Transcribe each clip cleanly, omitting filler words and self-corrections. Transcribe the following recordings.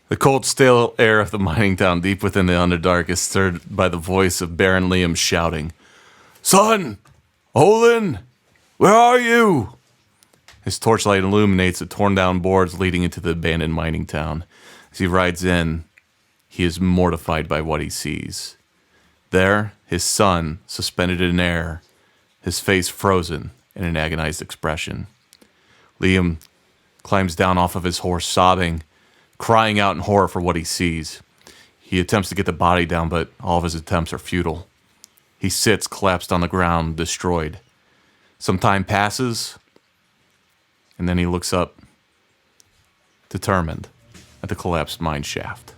The cold, stale air of the mining town deep within the Underdark is stirred by the voice of Baron Liam shouting, "Son! Olin! Where are you?" His torchlight illuminates the torn-down boards leading into the abandoned mining town. As he rides in, he is mortified by what he sees. There, his son, suspended in air, his face frozen in an agonized expression. Liam climbs down off of his horse, sobbing, crying out in horror for what he sees. He attempts to get the body down, but all of his attempts are futile. He sits collapsed on the ground, destroyed. Some time passes, and then he looks up, determined, at the collapsed mine shaft.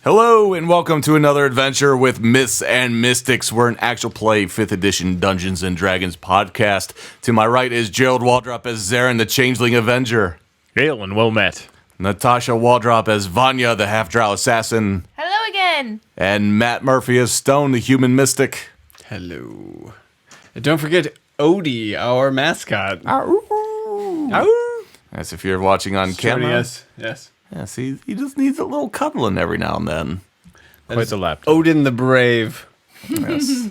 Hello and welcome to another adventure with Myths and Mystics. We're an actual play 5th edition Dungeons and Dragons podcast. To my right is Gerald Waldrop as Zarin, the Changeling Avenger. Hail and well met. Natasha Waldrop as Vanya, the Half-Drow Assassin. Hello again. And Matt Murphy as Stone, the Human Mystic. Hello. And don't forget Odie, our mascot. Ow. As if you're watching on camera. Yes. Yeah, see, he just needs a little cuddling every now and then. Quite the laptop. Odin the Brave. Yes.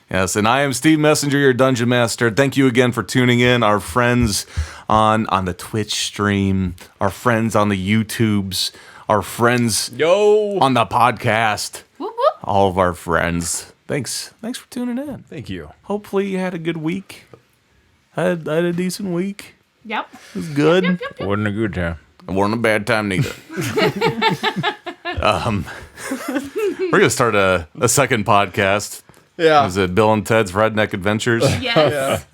Yes, and I am Steve Messenger, your Dungeon Master. Thank you again for tuning in. Our friends on the Twitch stream, our friends on the YouTubes, our friends on the podcast. Whoop, whoop. All of our friends. Thanks for tuning in. Thank you. Hopefully you had a good week. I had a decent week. Yep. It was good. Yep. Wasn't a good time. It wasn't a bad time neither. We're going to start a second podcast. Yeah. Is it Bill and Ted's Redneck Adventures? Yes.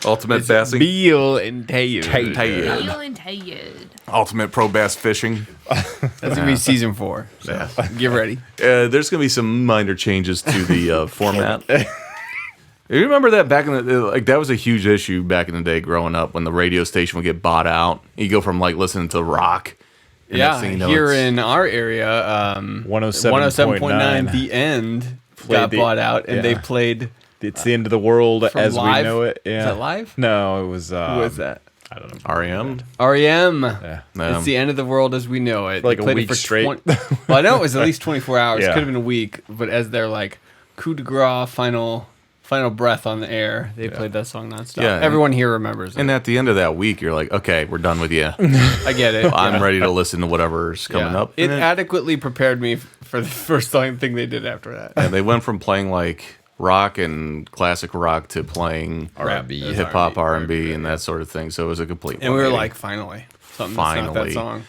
Ultimate Bassing? Beal and Tayud. Heel and tired. Ultimate Pro Bass Fishing. That's going to be season 4. So get ready. There's going to be some minor changes to the format. You remember that back in the that was a huge issue back in the day growing up when the radio station would get bought out. You go from listening to rock. Yeah, here in our area, 107.9 The End got bought out, and they played. It's the end of the world as Live? we know it. Yeah. Is that Live? No, it was. Who was that? I don't know. REM. REM. Yeah. It's the end of the world as we know it. Like They a played week it for straight. Well, I know it was at least 24 hours. Yeah. Could have been a week, but as their coup de grace, final breath on the air, they played that song nonstop. Yeah, Everyone here remembers it. And at the end of that week, you're like, okay, we're done with you. I get it. I'm ready to listen to whatever's coming up. It And then- adequately prepared me for the first thing they did after that. and they went from playing rock and classic rock to playing R&B. hip hop, R&B, and that sort of thing. So it was a complete. And we were 180. like, finally. Something that's not that song.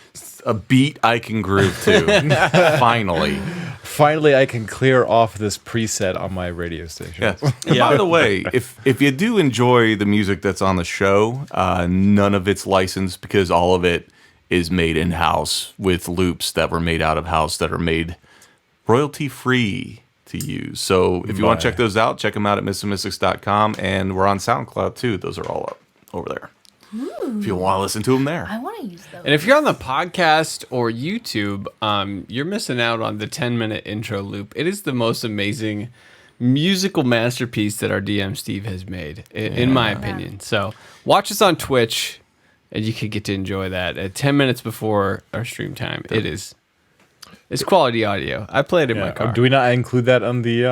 A beat I can groove to. Finally. Finally, I can clear off this preset on my radio station. Yes. And by the way, if you do enjoy the music that's on the show, none of it's licensed because all of it is made in-house with loops that were made out of house that are made royalty-free to use. So if you want to check those out, check them out at missandmystics.com, and we're on SoundCloud too. Those are all up over there. Ooh. If you want to listen to them there. I want to use those. And if you're on the podcast or YouTube, you're missing out on the 10-minute intro loop. It is the most amazing musical masterpiece that our DM Steve has made, in my opinion. So watch us on Twitch, and you can get to enjoy that at 10 minutes before our stream time. It is It's quality audio. I played it in my car. Do we not include that on the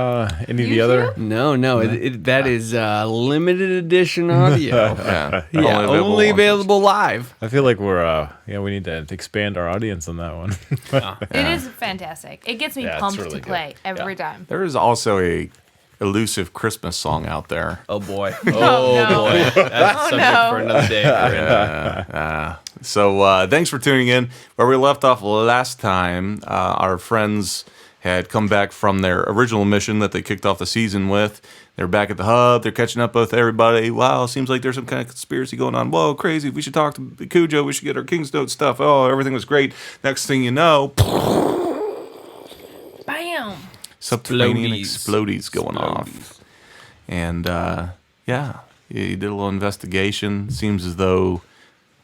any of the other? No. That is limited edition audio. Yeah, Yeah, only on- available live. I feel like we're we need to expand our audience on that one. It is fantastic. It gets me Yeah, it's pumped really to play every time. There is also a elusive Christmas song out there. Oh boy. no. Boy. That's Oh, subject no. for another day. So thanks for tuning in. Where we left off last time, our friends had come back from their original mission that they kicked off the season with. They're back at the hub. They're catching up with everybody. Wow, seems like there's some kind of conspiracy going on. Whoa, crazy. We should talk to Cujo. We should get our King's Note stuff. Oh, everything was great. Next thing you know, Bam. subterranean Explodies. explodies going off. And you did a little investigation. Seems as though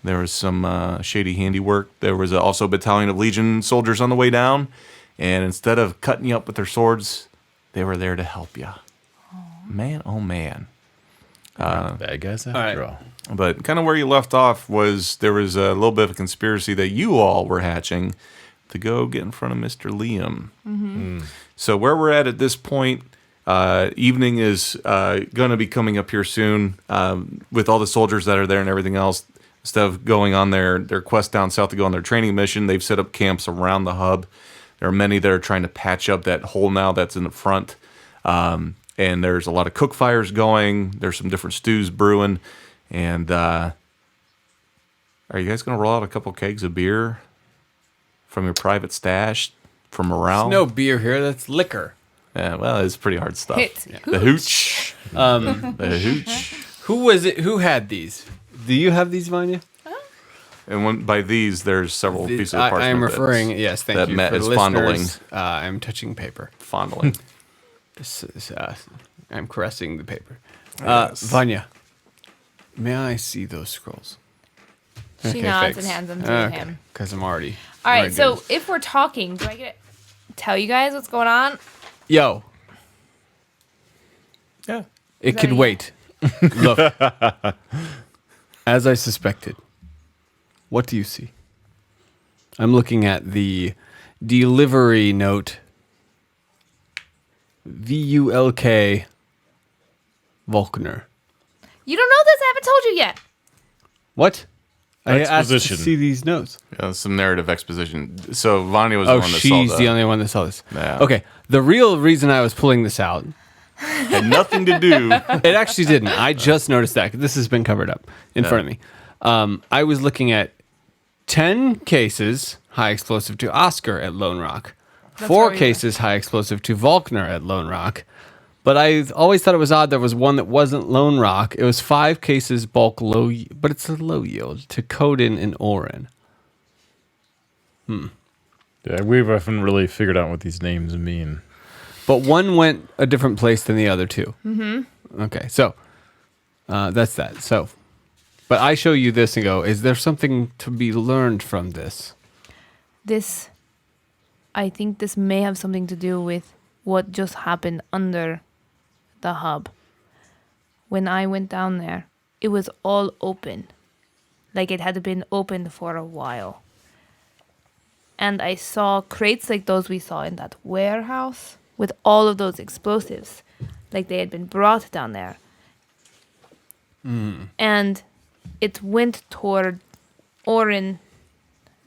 there was some shady handiwork. There was also a battalion of Legion soldiers on the way down. And instead of cutting you up with their swords, they were there to help you. Man, oh man. Bad guys after right. all. But kind of where you left off was there was a little bit of a conspiracy that you all were hatching to go get in front of Mr. Liam. So where we're at this point, evening is going to be coming up here soon with all the soldiers that are there and everything else. Instead of going on their quest down south to go on their training mission, they've set up camps around the hub. There are many that are trying to patch up that hole now that's in the front. And there's a lot of cook fires going. There's some different stews brewing. And are you guys going to roll out a couple kegs of beer from your private stash from morale? There's no beer here. That's liquor. Yeah, well, it's pretty hard stuff. Hit. The hooch. The hooch. Who was it? Who had these? Do you have these, Vanya? And by these, there's several pieces of parchment. I am that's referring. Yes, thank that you. Matt For is the fondling. listeners, I'm touching paper. Fondling. This is, I'm caressing the paper. Yes. Vanya, may I see those scrolls? She nods and hands them to him. Because I'm already. All right, already so good. if we're talking, do I get to tell you guys what's going on? Yo, Yeah. it that could a- wait. Look, as I suspected. What do you see? I'm looking at the delivery note. VULK Volkner. You don't know this? I haven't told you yet. What? I asked to Exposition. see these notes. Yeah, some narrative exposition. So Vanya was the Oh, one that she's saw the that. only one that saw this. Yeah. Okay. The real reason I was pulling this out, Had nothing to do. it actually didn't. I just noticed that 'cause this has been covered up in front of me. I was looking at 10 cases high explosive to Oscar at Lone Rock, That's 4 where we cases high explosive to Volkner at Lone Rock. But I always thought it was odd there was one that wasn't Lone Rock. It was 5 cases bulk low, but it's a low yield to Coden and Orin. Yeah, we haven't really figured out what these names mean. But one went a different place than the other two. Mm-hmm. Okay, so that's that. So, but I show you this and go, is there something to be learned from this? I think this may have something to do with what just happened under the hub. When I went down there, it was all open. Like it had been open for a while. And I saw crates like those we saw in that warehouse with all of those explosives. Like they had been brought down there. And it went toward Orin.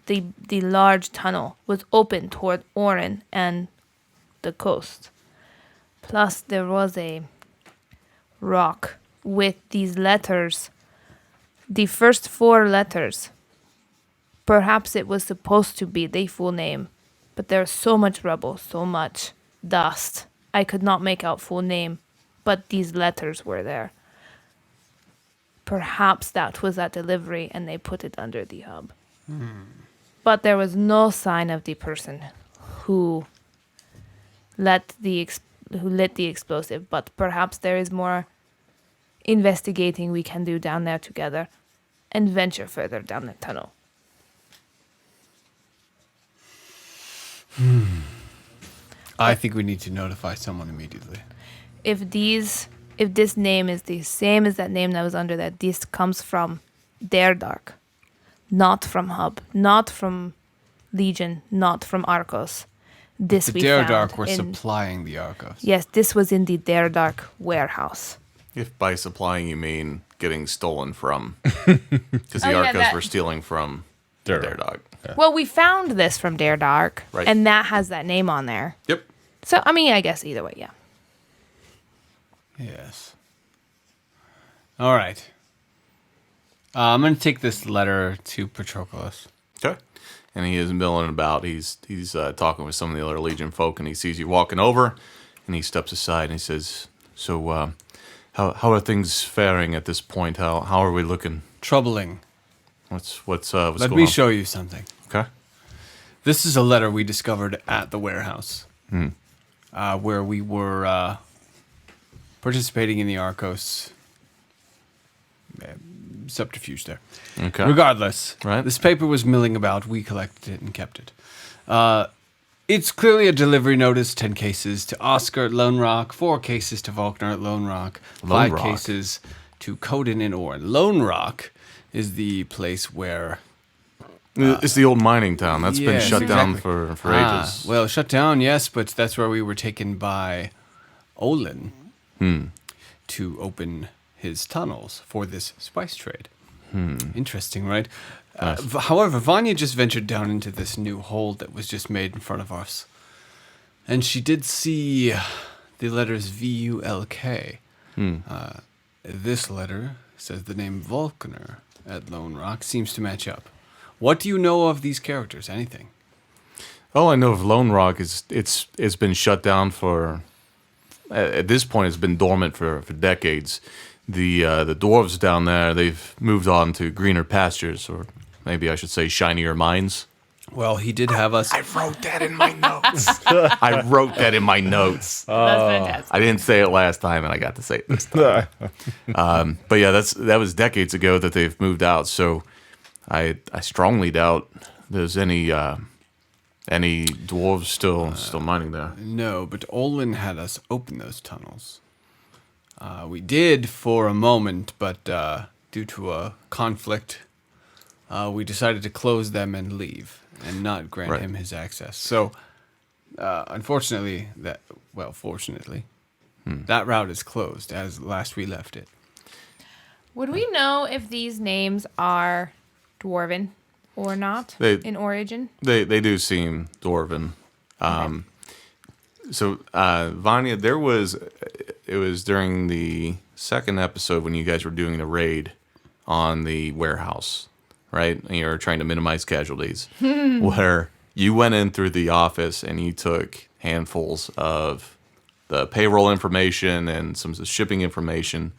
The large tunnel was open toward Orin and the coast. Plus, there was a rock with these letters. The first 4 letters. Perhaps it was supposed to be the full name, but there's so much rubble, so much dust. I could not make out full name, but these letters were there. Perhaps that was that delivery and they put it under the hub. But there was no sign of the person who lit the explosive. But perhaps there is more investigating we can do down there together and venture further down the tunnel. I think we need to notify someone immediately. If this name is the same as that name that was under that, this comes from Underdark, not from Hub, not from legion, not from Arcos. This The we Underdark found were in, supplying the Arcos. Yes, this was in the Underdark warehouse. If by supplying you mean getting stolen from, because the Oh, yeah, Arcos that- were stealing from Dare Dog. Well, we found this from Underdark, Right. and that has that name on there. Yep. So, I mean, I guess either way, yeah. Yes. All right. I'm going to take this letter to Patroclus. Okay. And he is milling about. He's talking with some of the other Legion folk, and he sees you walking over, and he steps aside and he says, "So, how are things faring at this point? How are we looking? Troubling. What's Let going me on?" show you something. Okay. This is a letter we discovered at the warehouse, where we were participating in the Arcos subterfuge there. Okay. Regardless, Right. this paper was milling about. We collected it and kept it. It's clearly a delivery notice: 10 cases to Oscar at Lone Rock, 4 cases to Faulkner at Lone Rock, Lone 5 Rock. cases to Coden in Orin. Lone Rock is the place where It's the old mining town. That's been yes, shut down exactly. for ages. Well, shut down, yes, but that's where we were taken by Olin to open his tunnels for this spice trade. Interesting, right? However, Vanya just ventured down into this new hold that was just made in front of us. And she did see the letters VULK. This letter says the name Vulcaner at Lone Rock seems to match up. What do you know of these characters? Anything? All I know of Lone Rock is it's been shut down for. At this point, it's been dormant for decades. The dwarves down there, they've moved on to greener pastures, or maybe I should say shinier mines. Well, he did have us. I wrote that in my notes. I wrote that in my notes. That's fantastic. I didn't say it last time, and I got to say it this time. But yeah, that was decades ago that they've moved out. So I strongly doubt there's any dwarves still mining there. No, but Olin had us open those tunnels. We did for a moment, but due to a conflict, we decided to close them and leave, and not grant Right. him his access. So, unfortunately, fortunately, that route is closed as last we left it. Would we know if these names are dwarven or not in origin? They do seem dwarven. So Vanya, it was during the second episode when you guys were doing the raid on the warehouse, right? And you were trying to minimize casualties, where you went in through the office and you took handfuls of the payroll information and some of the shipping information.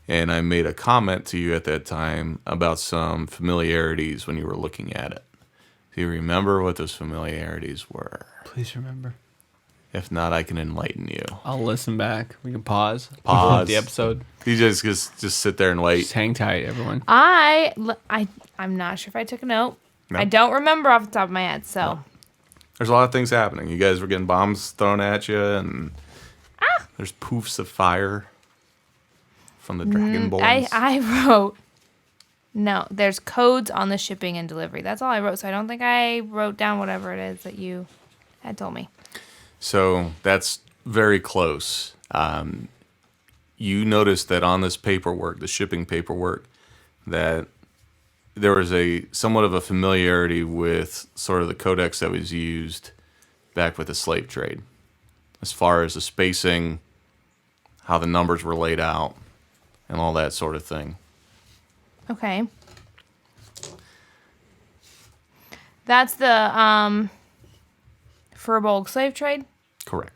And I made a comment to you at that time about some familiarities when you were looking at it. Do you remember what those familiarities were? Please remember. If not, I can enlighten you. I'll listen back. We can pause. Pause. The episode. You just sit there and wait. Just hang tight, everyone. I'm not sure if I took a note. No. I don't remember off the top of my head, so. There's a lot of things happening. You guys were getting bombs thrown at you, and there's poofs of fire from the dragonborns. I wrote, no, there's codes on the shipping and delivery. That's all I wrote, so I don't think I wrote down whatever it is that you had told me. So that's very close. You noticed that on this paperwork, the shipping paperwork, that there was a somewhat of a familiarity with sort of the codex that was used back with the slave trade, as far as the spacing, how the numbers were laid out, and all that sort of thing. Okay. That's the Furbolg slave trade? Correct.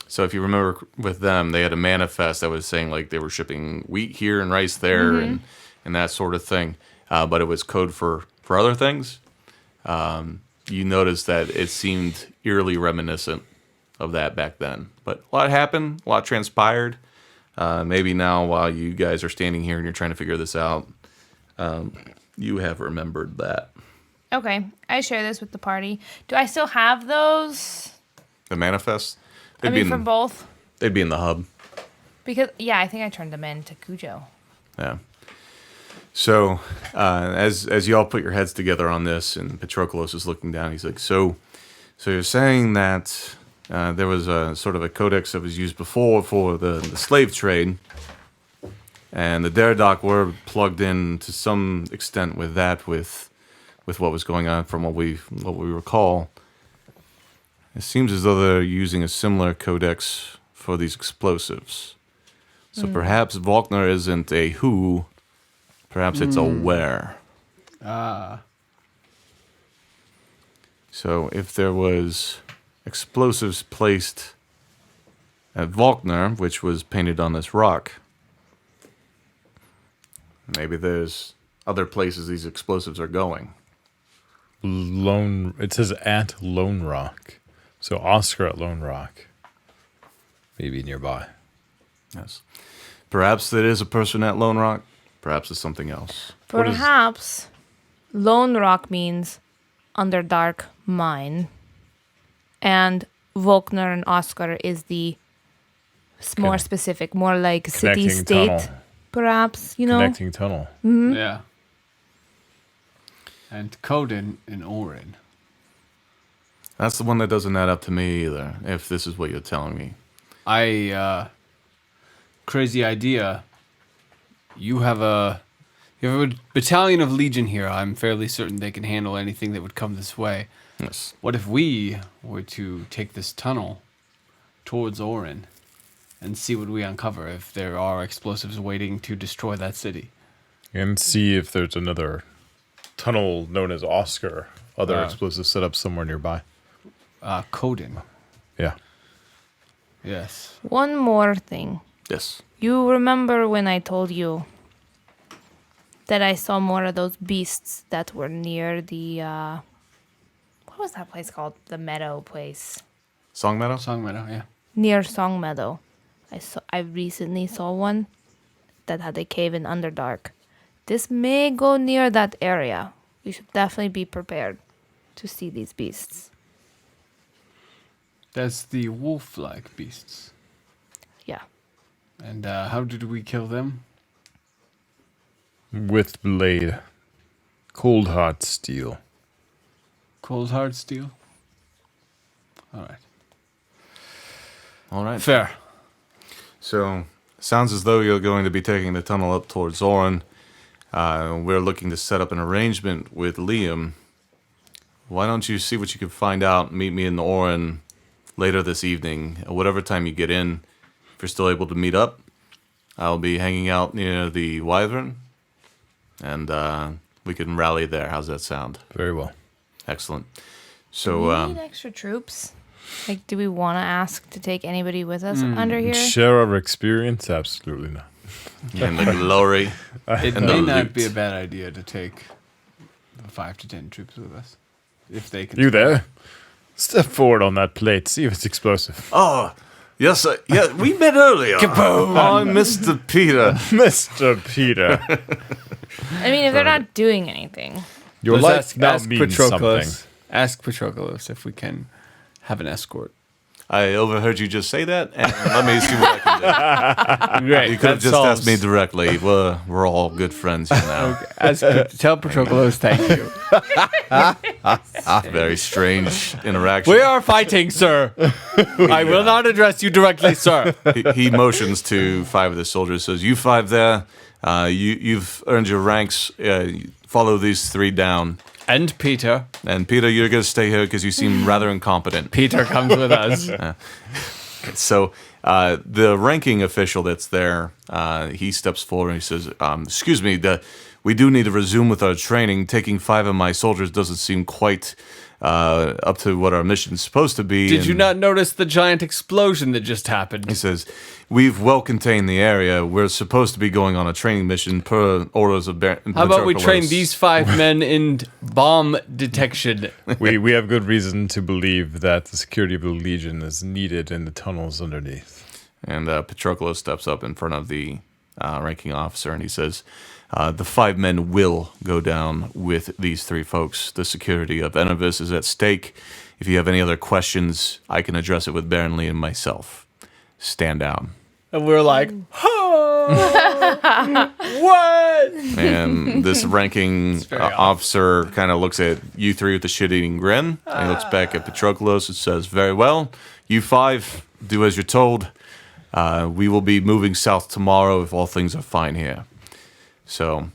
So if you remember with them, they had a manifest that was saying like they were shipping wheat here and rice there and that sort of thing. But it was code for other things. You noticed that it seemed eerily reminiscent of that back then. But a lot happened, a lot transpired. Maybe now while you guys are standing here and you're trying to figure this out, you have remembered that. Okay. I share this with the party. Do I still have those? The manifest? I mean, for both? They'd be in the hub. Because, yeah, I think I turned them in to Cujo. Yeah. So, as you all put your heads together on this, and Patroclus is looking down, he's like, so you're saying that there was a sort of a codex that was used before for the slave trade, and the Underdark were plugged in to some extent with that, with what was going on from what we recall. It seems as though they're using a similar codex for these explosives. So perhaps Volkner isn't a who, perhaps it's a where. So if there was explosives placed at Volkner, which was painted on this rock, maybe there's other places these explosives are going. It says at Lone Rock. So Oscar at Lone Rock. Maybe nearby. Yes. Perhaps it is a person at Lone Rock. Perhaps it's something else. Perhaps Lone Rock means Underdark mine. And Volkner and Oscar is the more specific, more like city-state, tunnel. perhaps, you know? Connecting tunnel. Yeah. And Coden in Orin. That's the one that doesn't add up to me either, if this is what you're telling me. Crazy idea. You have a battalion of Legion here. I'm fairly certain they can handle anything that would come this way. Yes. What if we were to take this tunnel towards Orin and see what we uncover, if there are explosives waiting to destroy that city? And see if there's another tunnel known as Oscar. Other explosives set up somewhere nearby. Coden. Yeah. Yes. One more thing. Yes. You remember when I told you that I saw more of those beasts that were near the, what was that place called? The meadow place. Song Meadow? Song Meadow, yeah. Near Song Meadow. I recently saw one that had a cave in Underdark. This may go near that area. We should definitely be prepared to see these beasts. That's the wolf-like beasts. Yeah. And how did we kill them? With blade. Cold hot steel. Cold hard steel? Alright. All right. Fair. So, sounds as though you're going to be taking the tunnel up towards Zoran. We're looking to set up an arrangement with Liam. Why don't you see what you can find out, meet me in Orin later this evening, at whatever time you get in. If you're still able to meet up, I'll be hanging out near the Wyvern, and we can rally there. How's that sound? Very well. Excellent. Do So, we need extra troops? Like, do we want to ask to take anybody with us under here? Share our experience? Absolutely not. and the glory. It And may the not loot. be a bad idea to take 5 to 10 troops with us. If they can. You there? Step forward on that plate. See if it's explosive. Oh, yes, yeah, we met earlier. I'm Mr. Peter. Mr. Peter. I mean, if they're not doing anything. Your Let's life now means something. Ask Patroclus if we can have an escort. I overheard you just say that, and let me see what I can do. Great. You could have just asked me directly. We're all good friends here now. Tell Patroclus thank you. Very strange interaction. We are fighting, sir. I will not address you directly, sir. He motions to 5 of the soldiers, says, "You 5 there, you've earned your ranks. Follow these 3 down. And Peter. And Peter, you're going to stay here because you seem rather incompetent." Peter comes with us. So the ranking official that's there, he steps forward and he says, "Excuse me, we do need to resume with our training. Taking 5 of my soldiers doesn't seem quite up to what our mission is supposed to be." Did you not notice the giant explosion that just happened? He says, "We've well contained the area. We're supposed to be going on a training mission per orders of How about we train these 5 men in bomb detection? We have good reason to believe that the security of the Legion is needed in the tunnels underneath. And Patroclus steps up in front of the ranking officer and he says, "The 5 men will go down with these 3 folks. The security of Enervis is at stake. If you have any other questions, I can address it with Baron Lee and myself. Stand down." And we're like, oh! What? And this ranking very odd. officer kind of looks at you three with a shit-eating grin. And he looks back at Patroclus and says, "Very well. You five, do as you're told. We will be moving south tomorrow if all things are fine here." So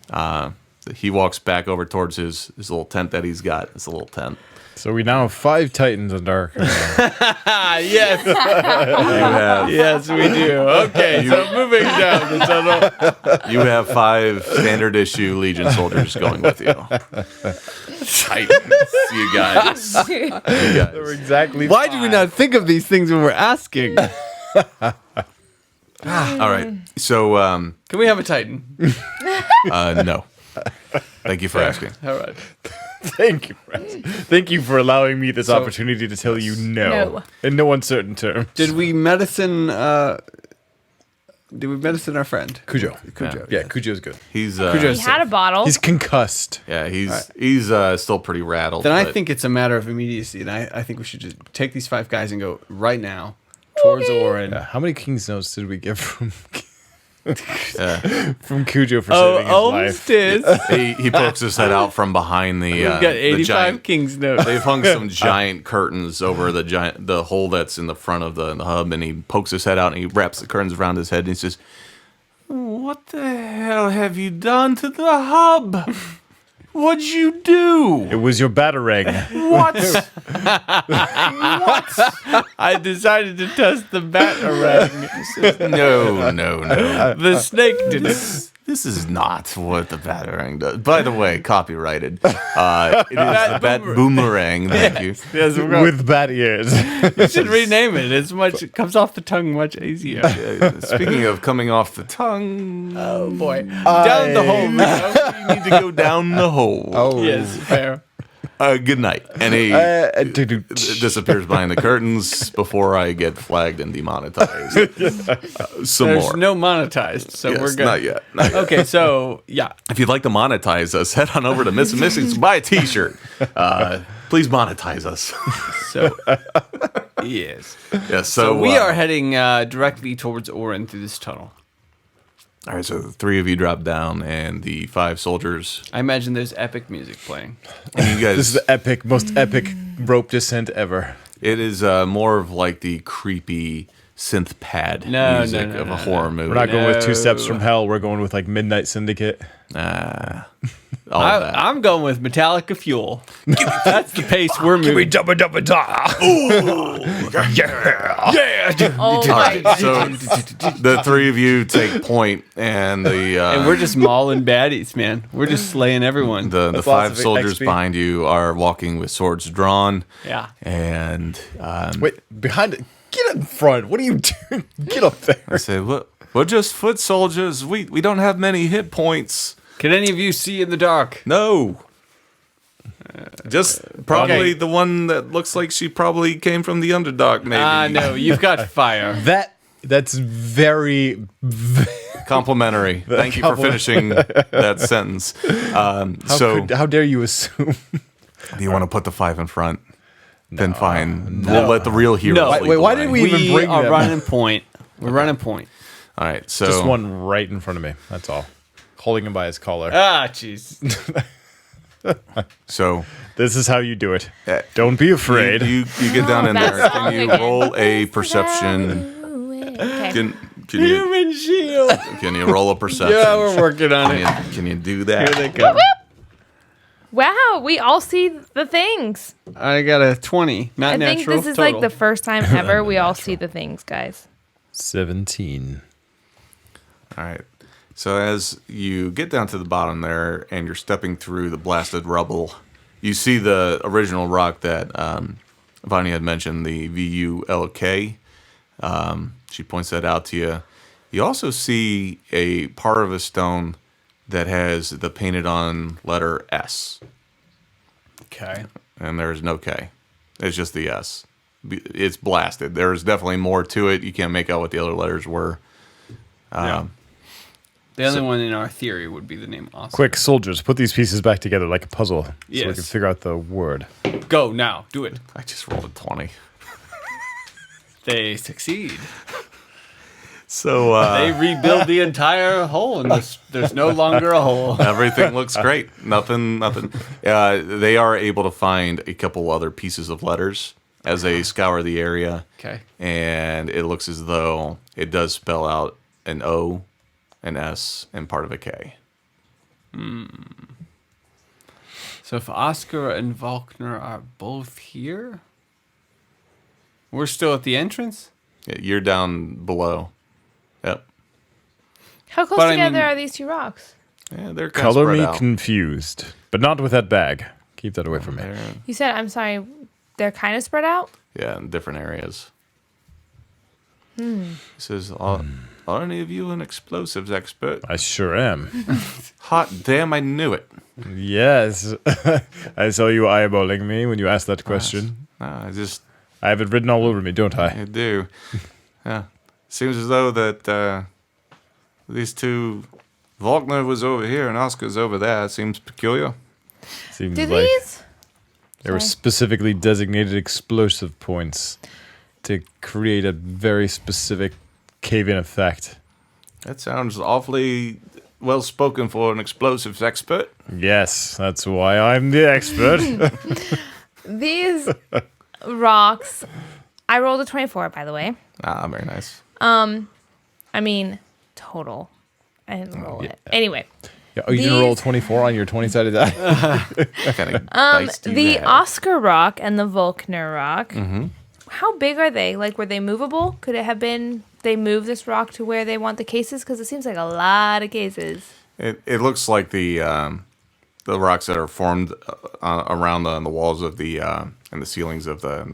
he walks back over towards his little tent that he's got. It's a little tent. So we now have 5 Titans in Dark. Yes. You have, Yes, we do. Okay, so moving down the tunnel. you have 5 standard issue Legion soldiers going with you. Titans. You guys. You guys. Exactly. Why do we not think of these things when we're asking? All right. So, Can we have a Titan? no. Thank you for asking. All right. Thank you for allowing me this opportunity to tell you no. In no uncertain terms. Did we medicine our friend? Cujo. Cujo. Yeah, Cujo's good. He's He Cujo's- had a bottle. He's concussed. yeah, he's still pretty rattled. Then I but think it's a matter of immediacy, and I think we should just take these 5 guys and go right now towards Orin. How many King's Notes did we get from Yeah. from Cujo for saving his life? Olmsted. he pokes his head out from behind the. We've got the 85 giant, King's Notes. They've hung some giant curtains over the hole that's in the front of the hub, and he pokes his head out and he wraps the curtains around his head and he says, "What the hell have you done to the hub? What'd you do? It was your batarang. What? I decided to test the batarang. No. The snake did it. This is not what the batarang does. By the way, copyrighted. It is the bat boomerang. Thank you. Yes, With bat ears. you should rename it. It comes off the tongue much easier. Speaking of coming off the tongue, Oh boy, down the hole. you need to go down the hole. Oh. Yes, fair. Good night. And he disappears behind the curtains before I get flagged and demonetized. Some There's more. no monetized, so Yes, we're good. Not yet. Not yet. Okay, so yeah, If you'd like to monetize us, head on over to Miss and Missings, buy a T-shirt. Please monetize us. so yes. Yes. So we are heading directly towards Orin through this tunnel. All right. So the 3 of you drop down, and the 5 soldiers. I imagine there's epic music playing. And you guys. This is the most epic rope descent ever. It is more of like the creepy synth pad music of a horror movie. We're not going with 2 No. Steps from Hell. We're going with like Midnight Syndicate. All of that. I'm going with Metallica Fuel. That's the pace we're moving. Dubba dubba da. Oh my! So the 3 of you take point, and And we're just mauling baddies, man. We're just slaying everyone. the That's 5 lots of soldiers XP. behind you are walking with swords drawn. Yeah. And Wait, behind it. Get in front. What are you doing? Get up I there. say, we're just foot soldiers. We don't have many hit points. Can any of you see in the dark? No. Just probably Okay. the one that looks like she probably came from the Underdark, maybe. No, you've got fire. That's very Complimentary. Thank you for finishing that sentence. how dare you assume? Do you want to put the 5 in front? Then fine. We'll let the real heroes No. lead Wait, the why way. did we even bring are them? running point. We're running point. All right, so Just one right in front of me. That's all. Holding him by his collar. Ah, jeez. So This is how you do it. Uh, Don't be afraid. you get down in there. That's Can you again. roll a perception? Okay. Can you Human shield. can you roll a perception? Yeah, we're working on Can it. you, can you do Here that? they come. Wow, we all see the things. I got a 20. Not I natural. think this is total. like the first time ever we all see the things, guys. 17. All right. So as you get down to the bottom there and you're stepping through the blasted rubble, you see the original rock that Vanya had mentioned, the VULK. She points that out to you. You also see a part of a stone that has the painted on letter S, Okay. and there's no K. It's just the S. It's blasted. There's definitely more to it. You can't make out what the other letters were. The only one in our theory would be the name Oscar. Quick, soldiers, put these pieces back together like a puzzle so we Yes. can figure out the word. Go now. Do it. I just rolled a 20. They succeed. So They rebuild the entire hole, and there's no longer a hole. everything looks great. Nothing. They are able to find a couple other pieces of letters as they scour the area. Okay. And it looks as though it does spell out an O, an S, and part of a K. So if Oscar and Volkner are both here, we're still at the entrance? Yeah, you're down below. Yep. How close But I together mean- are these two rocks? Yeah, they're kind of Color spread me out. confused, but not with that bag. Keep that away from me. They're- You said, I'm sorry, they're kind of spread out? Yeah, in different areas. He says, are any of you an explosives expert? I sure am. Hot damn, I knew it. Yes. I saw you eyeballing me when you asked that question. No, I have it written all over me, don't I? I do. Yeah. Seems as though that these two, Volkner was over here and Oscar's over there. Seems peculiar. Seems Do like these? there were Sorry. specifically designated explosive points to create a very specific cave-in effect. That sounds awfully well spoken for an explosives expert. Yes, that's why I'm the expert. These rocks, I rolled a 24, by the way. Ah, very nice. I mean, total. I didn't roll it. Anyway, Yeah, oh, you didn't roll These- 24 on your 20-sided die? Kind of diced you the there. Oscar rock and the Volkner rock, how big are they? Like, were they movable? Could it have been they moved this rock to where they want the cases? Because it seems like a lot of cases. It looks like the rocks that are formed around the walls of the and the ceilings of the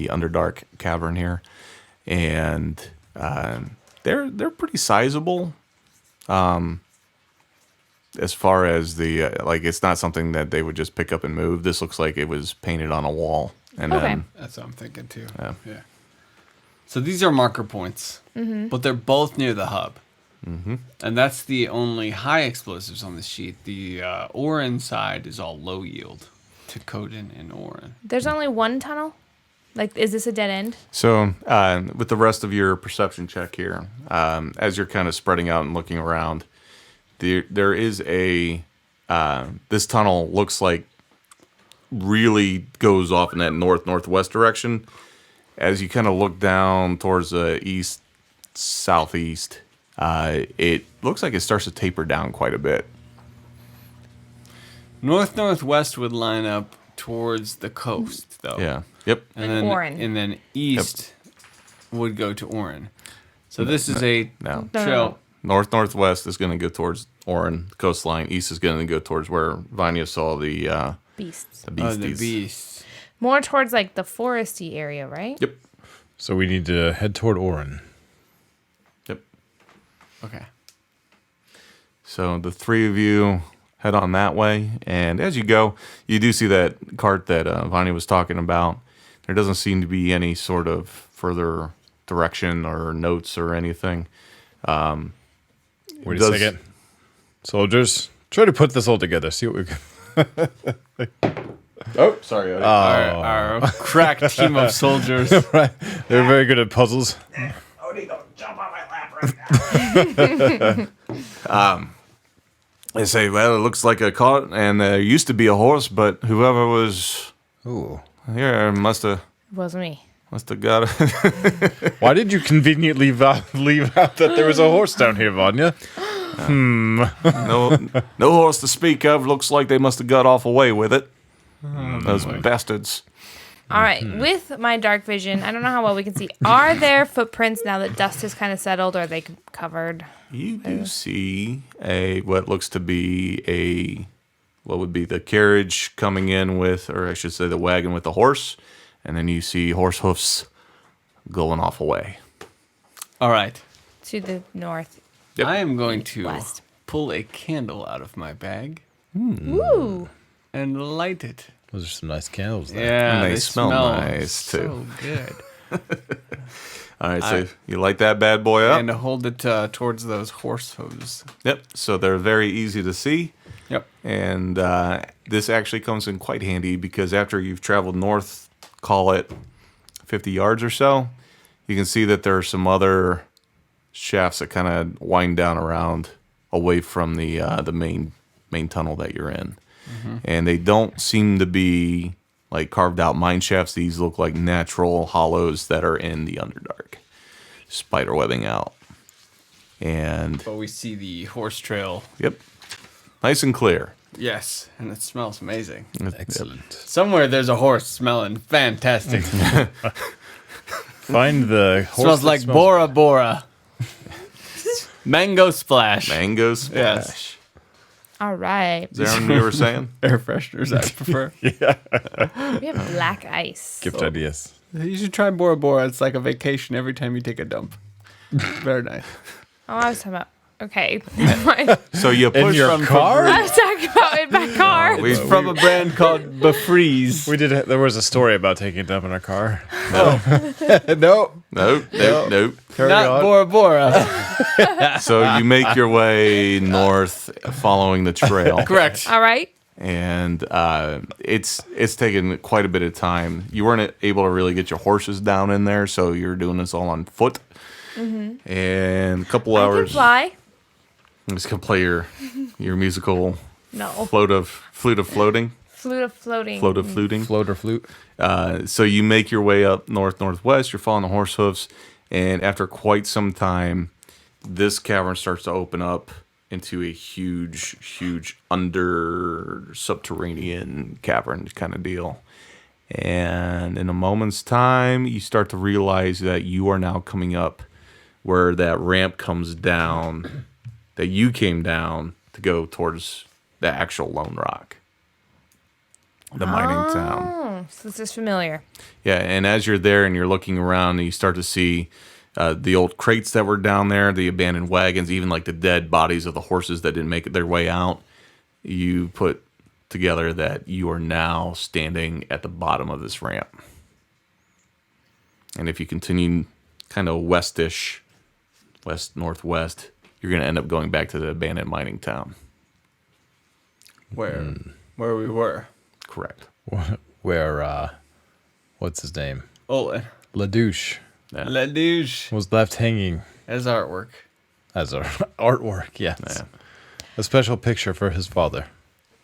Underdark cavern here, and they're pretty sizable. As far as the like, it's not something that they would just pick up and move. This looks like it was painted on a wall, and Okay. then That's what I'm thinking too. Yeah. So these are marker points, but they're both near the hub. And that's the only high explosives on the sheet. The Orin side is all low yield to Coden and Orin. There's only one tunnel? Like, is this a dead end? So, with the rest of your perception check here, as you're kind of spreading out and looking around, there is a this tunnel looks like really goes off in that northwest direction. As you kind of look down towards the east southeast, it looks like it starts to taper down quite a bit. Northwest would line up towards the coast, though. Yeah. Yep. And Orin. And then east would go to Orin. So this is a No. No, no, trail. Northwest is going to go towards Orin coastline. East is going to go towards where Vanya saw the Beasts. the Oh, beasties. the beast. More towards, like, the foresty area, right? Yep. So we need to head toward Orin. Yep. Okay. So the three of you head on that way, and as you go, you do see that cart that Vanya was talking about. There doesn't seem to be any sort of further direction or notes or anything. Wait Does- a second. Soldiers, try to put this all together. See what we can. Oh, sorry. Odie. Our crack team of soldiers. Right. They're very good at puzzles. Odie, don't jump on my lap right now. They say, well, it looks like a cart, and there used to be a horse, but whoever was Ooh. here must have It wasn't me. got it. Why did you conveniently leave out that there was a horse down here, Vanya? no horse to speak of. Looks like they must have got off away with it. Those bastards. All right, with my dark vision, I don't know how well we can see. Are there footprints now that dust has kind of settled, or are they covered? You do see what looks to be what would be the carriage coming in with, or I should say the wagon with the horse, and then you see horse hoofs going off away. All right. To the north. Yep. I am going to West. pull a candle out of my bag Ooh. and light it. Those are some nice candles there. Yeah, And they they smell smell nice, so good. All right, so you light that bad boy up. And to hold it towards those horse hooves. Yep. So they're very easy to see. Yep. And this actually comes in quite handy because after you've traveled north, call it 50 yards or so, you can see that there are some other shafts that kind of wind down around away from the main tunnel that you're in. And they don't seem to be like carved out mine shafts. These look like natural hollows that are in the Underdark, spider webbing out. And But we see the horse trail. yep, nice and clear. Yes, and it smells amazing. Excellent. Somewhere there's a horse smelling fantastic. Find the horse. Smells that like Bora Bora. Mango splash. Mango splash. Yes. All right. Darren, you were saying? Air fresheners I prefer. We have black ice. Gift ideas. You should try Bora Bora. It's like a vacation every time you take a dump. Very nice. Oh, I was talking about. Okay. Never mind. So you push your from car? I was talking about in my car. We, From a brand called Befreeze. We did. There was a story about taking a dump in our car. Nope. nope. Carry Not on. Bora Bora. So you make your way north, following the trail. Correct. All right. And it's taken quite a bit of time. You weren't able to really get your horses down in there, so you're doing this all on foot. And a couple I can hours. fly. I'm just gonna play your musical No. flute of floating. Flute of floating. Float of fluting. Float or flute. So you make your way up northwest. You're following the horse hoofs, and after quite some time, this cavern starts to open up into a huge under subterranean cavern kind of deal. And in a moment's time, you start to realize that you are now coming up where that ramp comes down, that you came down to go towards the actual Lone Rock, the mining town. Oh, so this is familiar. Yeah, and as you're there and you're looking around, and you start to see the old crates that were down there, the abandoned wagons, even like the dead bodies of the horses that didn't make it their way out. You put together that you are now standing at the bottom of this ramp. And if you continue kind of west northwest, you're going to end up going back to the abandoned mining town. Where we were. Correct. Where, what's his name? Olin. Ladouche Yeah. La douche. was left hanging As artwork. as a artwork. Yes. Yeah. A special picture for his father.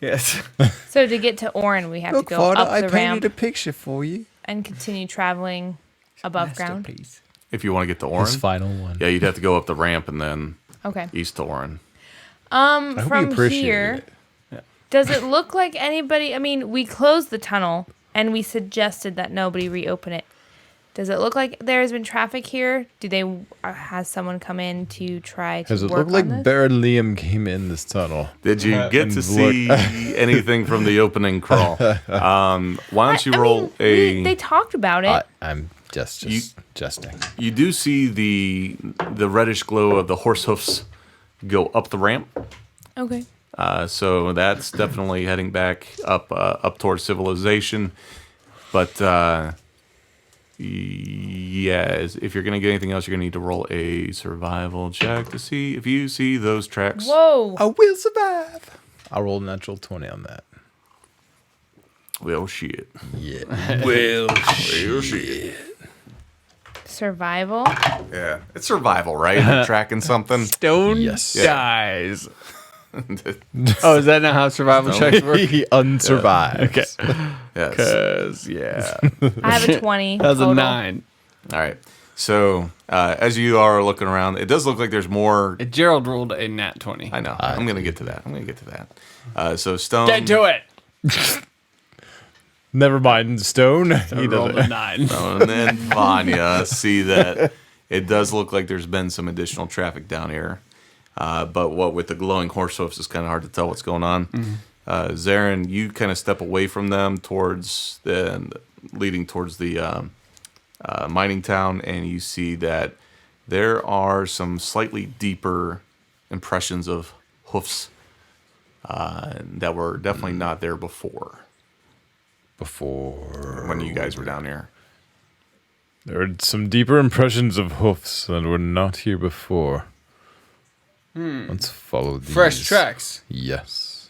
Yes. So to get to Orin, we have to go up the ramp picture for you. and continue traveling above ground. Masterpiece. If you want to get to Orin, His final one. yeah, you'd have to go up the ramp and then Okay. east to Orin. hope he From appreciated here, it. does it look like anybody? I mean, we closed the tunnel and we suggested that nobody reopen it. Does it look like there has been traffic here? Do they has someone come in to try to Does it work look like on this? Baron Liam came in this tunnel? Did you get And to see anything from the opening crawl? Why don't you roll They talked about it. I'm just jesting. You do see the reddish glow of the horse hoofs go up the ramp. Okay. So that's definitely heading back up towards civilization. But if you're gonna get anything else, you're gonna need to roll a survival check to see if you see those tracks. Whoa. I will survive. I rolled a natural 20 on that. Well, shit. Yeah. Well, shit. Survival. Yeah, it's survival, right? Tracking something. Stone Yes. dies. Oh, is that not how survival checks work? He unsurvived. Okay. Yes. Because, yeah. I have a 20. That was a total. 9. All right. So as you are looking around, it does look like there's more. Gerald rolled a nat 20. I know. I'm gonna get to that. So Stone. Get to it. Never mind, Stone. He Rolled a doesn't. 9. And then Vanya see that it does look like there's been some additional traffic down here. But what with the glowing horse hoofs, it's kind of hard to tell what's going on. Zarin, you kind of step away from them leading towards the mining town, and you see that there are some slightly deeper impressions of hoofs that were definitely not there before when you guys were down here. There are some deeper impressions of hoofs that were not here before. Let's follow these. Fresh tracks. Yes.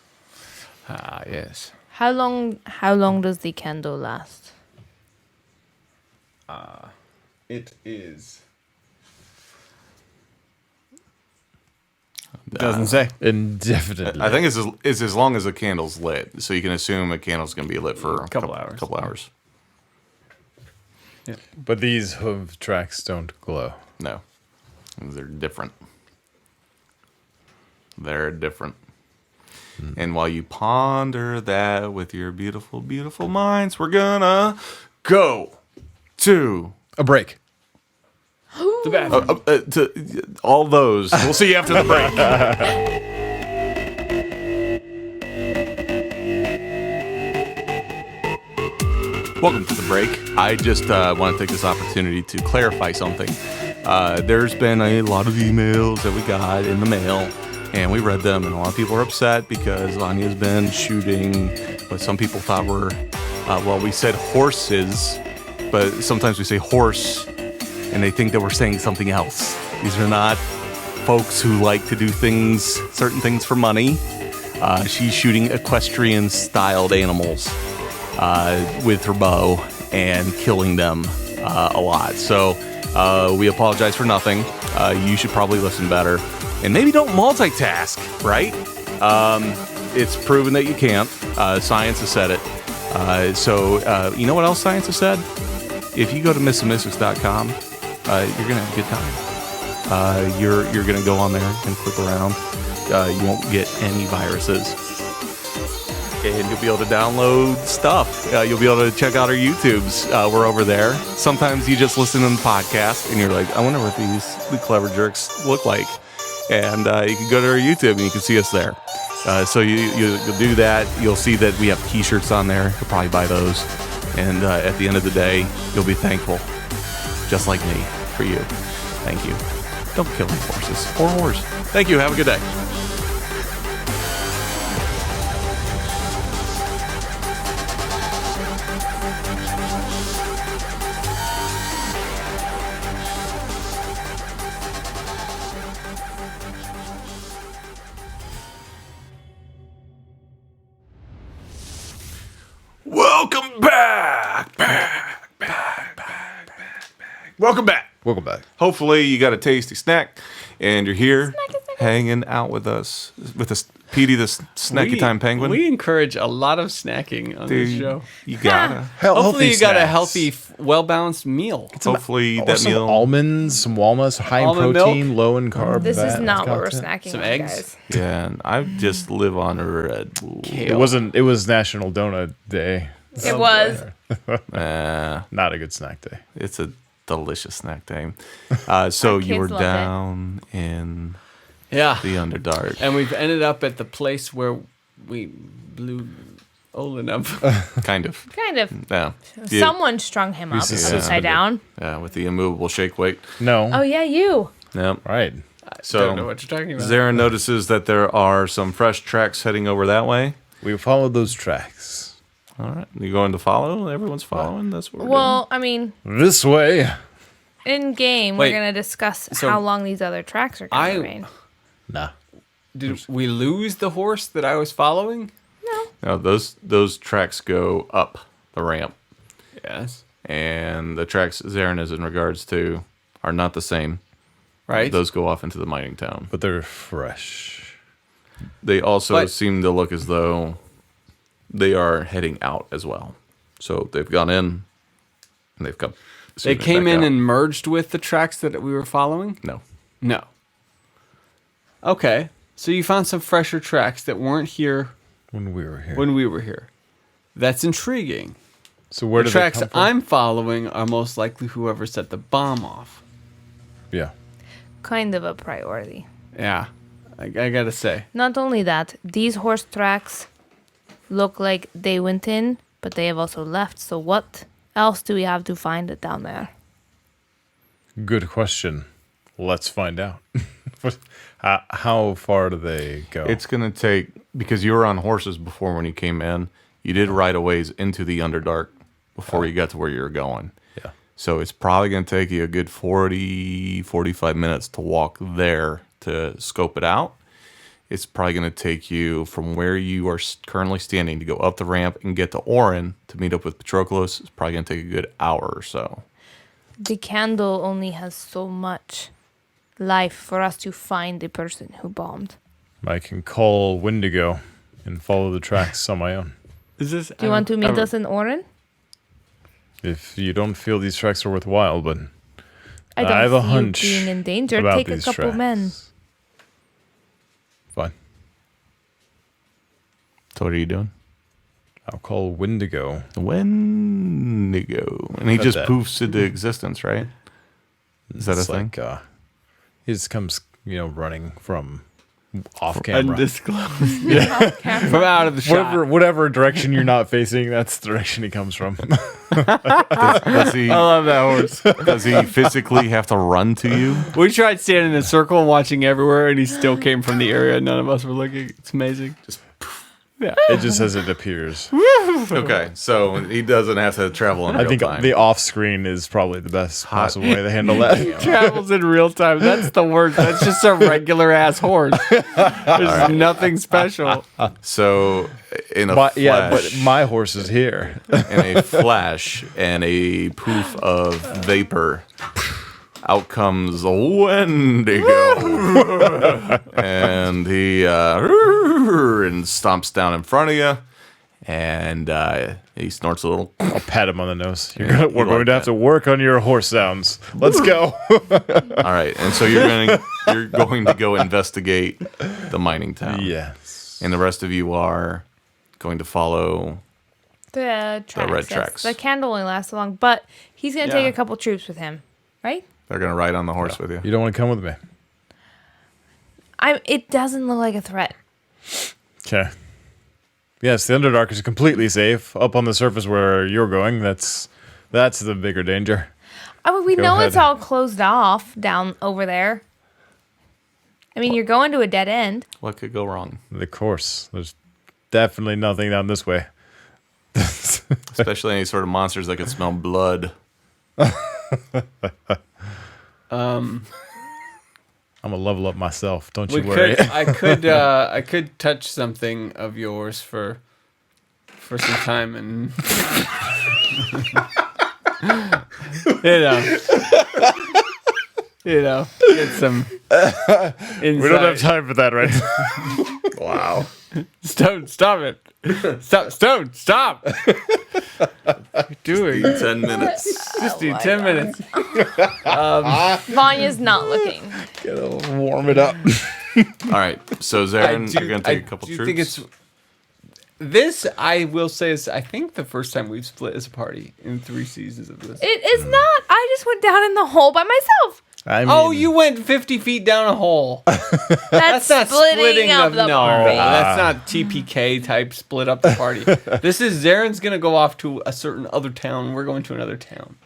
Ah, yes. How long does the candle last? It is Doesn't say. Indefinitely. I think it's as long as the candle's lit. So you can assume a candle's going to be lit for a Couple hours. Couple hours. But these hoof tracks don't glow. No, they're different. They're different. And while you ponder that with your beautiful, beautiful minds, we're gonna go to A break. The bathroom. to all those. We'll see you after the break. Welcome to the break. I just want to take this opportunity to clarify something. There's been a lot of emails that we got in the mail, and we read them, and a lot of people are upset because Anya's been shooting what some people thought were, we said horses, but sometimes we say horse, and they think that we're saying something else. These are not folks who like to do certain things for money. She's shooting equestrian-styled animals with her bow and killing them a lot. So we apologize for nothing. You should probably listen better. And maybe don't multitask, right? It's proven that you can't. Science has said it. So you know what else science has said? If you go to missandmisses.com, you're going to have a good time. You're going to go on there and click around. You won't get any viruses. And you'll be able to download stuff. You'll be able to check out our YouTubes. We're over there. Sometimes you just listen to the podcast and you're like, I wonder what the clever jerks look like. And you can go to our YouTube and you can see us there. So you'll do that. You'll see that we have t-shirts on there. You'll probably buy those. And at the end of the day, you'll be thankful, just like me, for you. Thank you. Don't kill any horses or whores. Thank you. Have a good day. Welcome back. Welcome back. Welcome back. Hopefully you got a tasty snack and you're here hanging out with us with us, Petey, the snacky time penguin. We encourage a lot of snacking on this Dude, show. you gotta. Hopefully you got a snacks. healthy, well-balanced meal. Hopefully Or that some meal. almonds, some walnuts, high in Almond protein, milk? low in carb. This is fat not what we're content. snacking Some on, eggs? guys. Yeah, and I just live on a Red Bull. It was National Donut Day. It was. Not a good snack day. It's a delicious snack day. So you kids were love it. down in Yeah. the Underdark. And we've ended up at the place where we blew Olin up. Kind of. Kind of. Yeah. Someone strung him up suspended upside down. Yeah, with the immovable shake weight. No. Oh, yeah, you. Yep. Right. So Don't know what you're talking about. Zara notices that there are some fresh tracks heading over that way. We followed those tracks. All right. You going to follow? Everyone's following? That's what we're Well, I mean, This way. in game, Wait, we're going to discuss so how long these other tracks are going to remain. Nah. Did we lose the horse that I was following? doing. No, those tracks go up the ramp. Yes. And the tracks Zarin is in regards to are not the same. Right? Those go off into the mining town. But they're fresh. They also But- seem to look as though they are heading out as well. So they've gone in and they've come. They came in and merged with the tracks that we were following? No. No. Okay. So you found some fresher tracks that weren't here When we were here. when we were here. That's intriguing. So where The did they tracks come from? I'm following are most likely whoever set the bomb off. Yeah. Kind of a priority. Yeah. I gotta say. Not only that, these horse tracks look like they went in, but they have also left. So what else do we have to find it down there? Good question. Let's find out. How far do they go? It's going to take, because you were on horses before when you came in, you did ride a ways into the Underdark before you got to where you were going. Yeah. So it's probably going to take you a good 40, 45 minutes to walk there to scope it out. It's probably going to take you from where you are currently standing to go up the ramp and get to Orin to meet up with Patroclus. It's probably going to take a good hour or so. The candle only has so much life for us to find the person who bombed. I can call Wendigo and follow the tracks on my own. Is this? Do you want to meet us in Orin? If you don't feel these tracks are worthwhile, but I don't have a see hunch you being in danger. about Take a these couple tracks. men. Fine. So what are you doing? I'll call Wendigo. Wendigo. And he Got just that. poofs into existence, right? Is that a It's thing? like, he just comes, running from off camera. Undisclosed. Camera. From out of the shot. Whatever direction you're not facing, that's the direction he comes from. Does he, I love that horse. does he physically have to run to you? We tried standing in a circle and watching everywhere, and he still came from the area. None of us were looking. It's amazing. It just as it appears. Okay, so he doesn't have to travel in I real think time. the off screen is probably the best possible way to handle that. Travels in real time. That's the worst. That's just a regular ass horse. There's nothing special. So in a But flash, yeah, but my horse is here. in a flash and a poof of vapor, out comes a Wendigo, and he and stomps down in front of you, and he snorts a little. I'll pat him on the nose. We're you going like to have that. to work on your horse sounds. Let's go. All right, and so you're going to go investigate the mining town. Yes. And the rest of you are going to follow. The tracks. red yes. tracks. The candle only lasts so long, but he's going to take Yeah. a couple troops with him, right? They're going to ride on the horse with you. You don't want to come with me? It doesn't look like a threat. Okay. Yes, the Underdark is completely safe. Up on the surface where you're going, that's the bigger danger. I mean, we Go know it's ahead. all closed off down over there. I mean, you're going to a dead end. What could go wrong? Of course. There's definitely nothing down this way. Especially any sort of monsters that could smell blood. I'm gonna level up myself. Don't We you worry. could. I could touch something of yours for some time, and get some insight. We don't have time for that right now. Wow. Stone, stop it! Stone, stop! What are you doing? 10 minutes. Just need 10 minutes. Vanya's not looking. Warm it up. All right. So, Zarin, you're going to take a couple do troops. think it's this. I will say is I think the first time we've split as a party in 3 seasons of this. It is not. I just went down in the hole by myself. I mean, Oh, you went 50 feet down a hole. That's Not splitting up the no. party. That's not TPK type split up the party. This is Zaren's gonna go off to a certain other town. We're going to another town.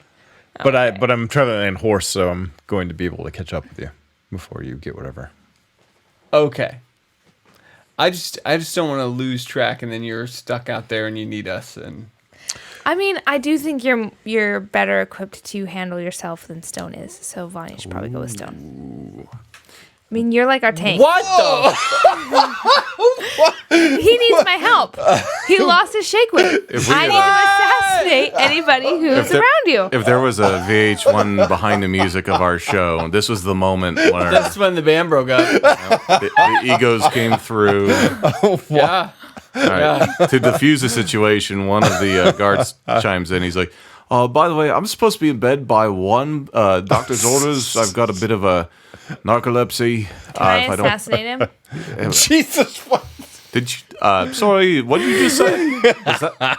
But I'm traveling in horse, so I'm going to be able to catch up with you before you get whatever. Okay. I just don't want to lose track, and then you're stuck out there and you need us. And I mean, I do think you're better equipped to handle yourself than Stone is. So Vanya should probably go with Stone. I mean, you're like our tank. what the? He needs my help. He lost his shake weight. If we I had need to assassinate anybody who's there- around you. If there was a VH1 behind the music of our show, this was the moment where That's when the band broke up. the egos came through. Yeah. All right. To defuse the situation, one of the guards chimes in. He's like, "Oh, by the way, I'm supposed to be in bed by 1. Doctor's orders. I've got a bit of a narcolepsy. Can I if I don't, assassinate him? Jesus, what? did you? Sorry, what did you just say? Is that,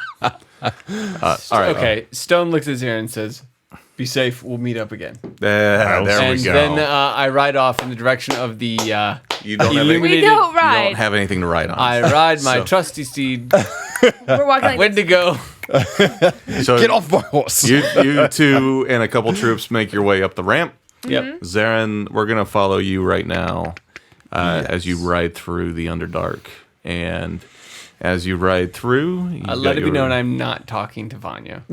all right. Okay. Stone looks at Zaren and says, "Be safe. We'll meet up again." There And we go. then I ride off in the direction of the. you don't have, any, We you illuminated- don't don't ride. have anything to write on. I ride my So- trusty steed, We're walking like Wendigo. So Get off my horse. you two and a couple troops make your way up the ramp. Yep. Zarin, we're gonna follow you right now as you ride through the Underdark, and as you ride through, Let it be known I'm not talking to Vanya.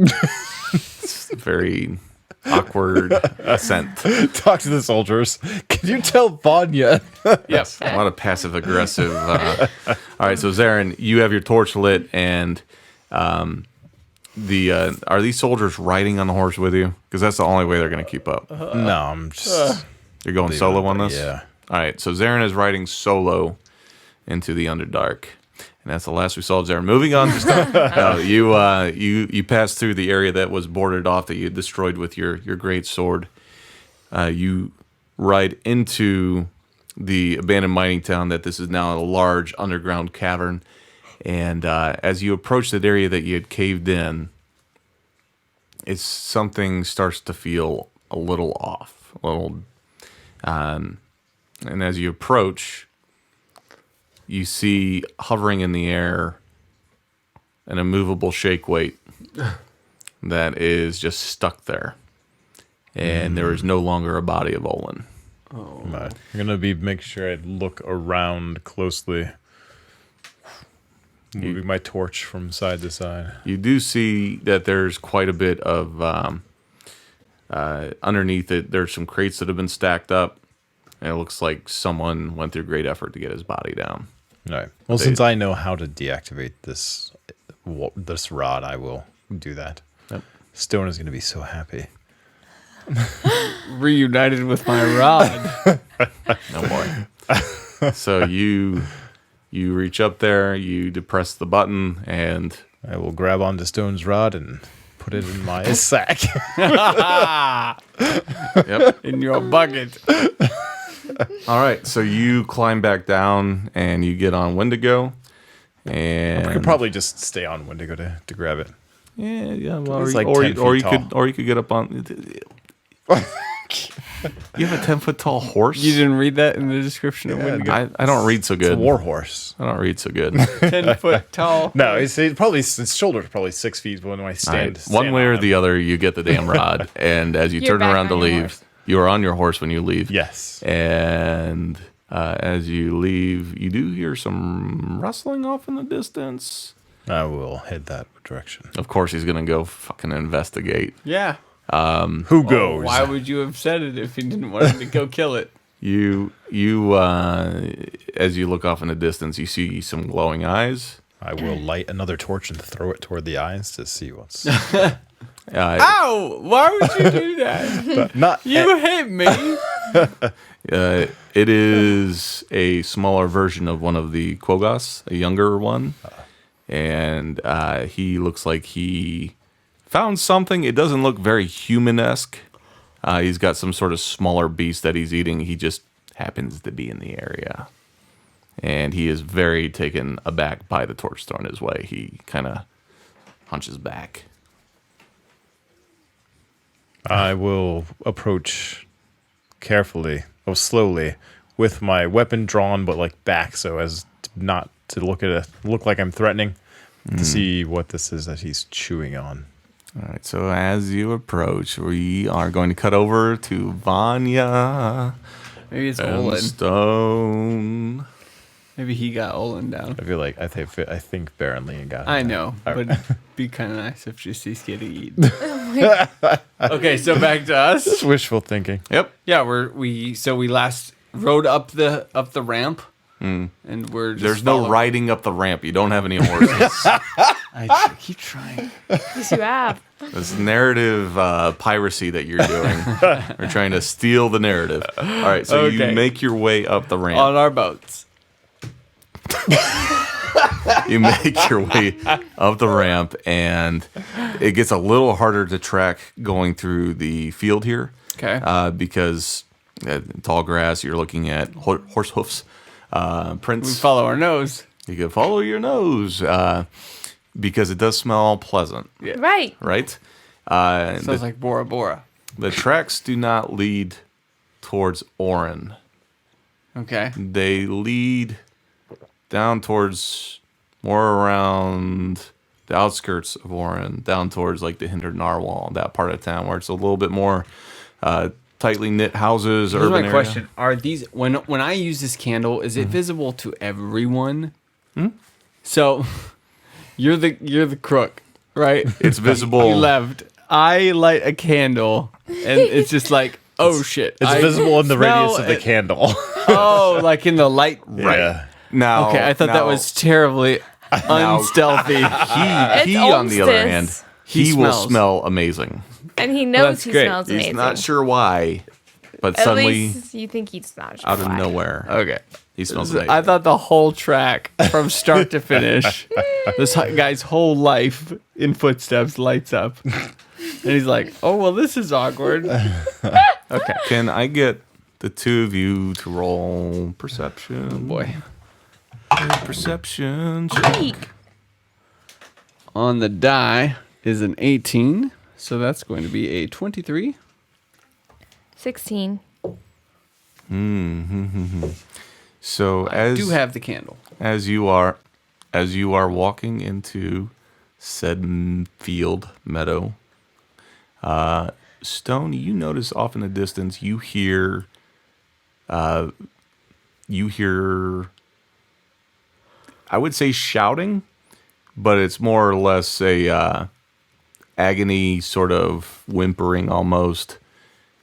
very awkward ascent. Talk to the soldiers. Can you tell Vanya? Yep. A lot of passive aggressive. All right, so Zarin, you have your torch lit, and are these soldiers riding on the horse with you? Because that's the only way they're gonna keep up. No, I'm just You're going solo on this? Yeah. All right, so Zarin is riding solo into the Underdark. And that's the last we saw of Zarin. Moving on to stuff. No, you passed through the area that was boarded off that you had destroyed with your great sword. You ride into the abandoned mining town that this is now a large underground cavern. And as you approach that area that you had caved in, something starts to feel a little off. And as you approach, you see hovering in the air an immovable shake weight that is just stuck there. And there is no longer a body of Olin. I'm gonna make sure I look around closely, moving my torch from side to side. You do see that there's quite a bit of underneath it. There's some crates that have been stacked up, and it looks like someone went through great effort to get his body down. All right. Well, since I know how to deactivate this rod, I will do that. Yep. Stone is gonna be so happy. Reunited with my rod. No more. So you reach up there, you depress the button, and I will grab onto Stone's rod and put it in my sack. yep. In your bucket. All right, so you climb back down and you get on Wendigo, and I could probably just stay on Wendigo to grab it. yeah. Well, It's or, like or, 10 or feet you could, or you could get up on. You have a 10-foot tall horse. You didn't read that in the description of Wendigo? I don't read so It's a good. war horse. I don't read so good. 10-foot tall. No, his shoulders are probably 6 feet when I stand. Right. One way or the other, you get the damn rod, and as you You're turn back around to on your leave, horse. you are on your horse when you leave. Yes. And as you leave, you do hear some rustling off in the distance. I will head that direction. Of course, he's gonna go fucking investigate. Yeah. Who goes? Why would you have said it if you didn't want him to go kill it? You as you look off in the distance, you see some glowing eyes. I will light another torch and throw it toward the eyes to see what's. Ow! Why would you do that? Not You hit me. It is a smaller version of one of the Quogos, a younger one, and he looks like he found something. It doesn't look very human-esque. He's got some sort of smaller beast that he's eating. He just happens to be in the area. And he is very taken aback by the torch thrown his way. He kind of hunches back. I will approach carefully, slowly, with my weapon drawn, but like back, so as not to look like I'm threatening, to see what this is that he's chewing on. All right, so as you approach, we are going to cut over to Vanya Maybe it's and Olin. Stone. Maybe he got Olin down. I feel like I think Baron Lee got. I know, but it'd be kind of nice if just he's getting eaten. Okay, so back to us. Just wishful thinking. Yep. Yeah, we last rode up the ramp, and we're just There's no riding up the ramp. You don't have any horses. I keep trying. Yes, you have. This narrative piracy that you're doing. We're trying to steal the narrative. All right, so Okay. you make your way up the ramp. On our boats. You make your way up the ramp, and it gets a little harder to track going through the field here. Okay. Because tall grass, you're looking at horse hoofs, We prints. follow our nose. You can follow your nose because it does smell pleasant, Right. right? Sounds like Bora Bora. The tracks do not lead towards Orin. Okay. They lead down towards more around the outskirts of Orin, down towards like the Hindered Narwhal, that part of town where it's a little bit more tightly knit houses. Here's urban my area. question: are these when I use this candle? Is it visible to everyone? So you're the crook, right? It's visible. You left. I light a candle, and it's just like, oh shit! It's I visible in the smell radius of the it. candle. Oh, like in the light. Yeah. Now, Okay, I thought that now, was terribly unstealthy. he on the other hand, Solstice. he He will smells. smell amazing. And he knows that's he great. smells He's amazing. not sure why. But At suddenly, least you think he's not. out of nowhere, Okay. he smells So amazing. I thought the whole track from start to finish, this guy's whole life in footsteps lights up. And he's like, oh, well, this is awkward. Okay. Can I get the two of you to roll perception? Boy. Perception check. Eek. On the die is an 18. So that's going to be a 23. 16. So I do have the candle. as you are walking into said field meadow, Stone, you notice off in the distance you hear I would say shouting, but it's more or less a agony, sort of whimpering almost,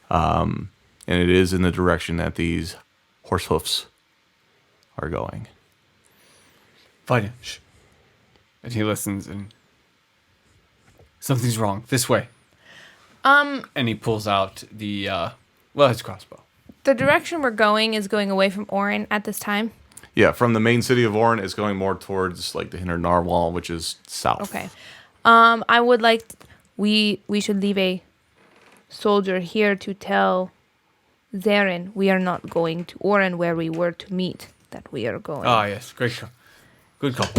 and it is in the direction that these horse hoofs are going. Fine. Shh. And he listens and something's wrong. This way. And he pulls out the his crossbow. The direction we're going is going away from Orin at this time. Yeah, from the main city of Orin, it's going more towards like the Hinder Narwhal, which is south. Okay. I would like we should leave a soldier here to tell Zarin we are not going to Orin where we were to meet. That we are going. Ah, yes. Great call. Good call.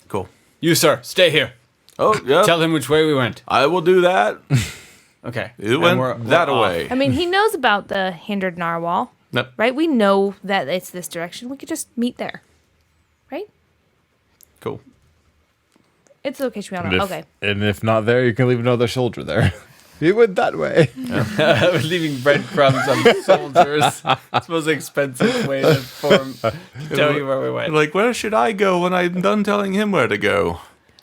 Cool. You, sir, stay here. Oh, yeah. Tell him which way we went. I will do that. Okay. It And went we're that off. away. I mean, he knows about the hindered narwhal, Yep. right? We know that it's this direction. We could just meet there, right? Cool. It's okay, And Shriana. Okay. And if not there, you can leave another soldier there. He went that way. I was leaving breadcrumbs on soldiers. It's the most expensive way to tell you where we went. Like, where should I go when I'm done telling him where to go?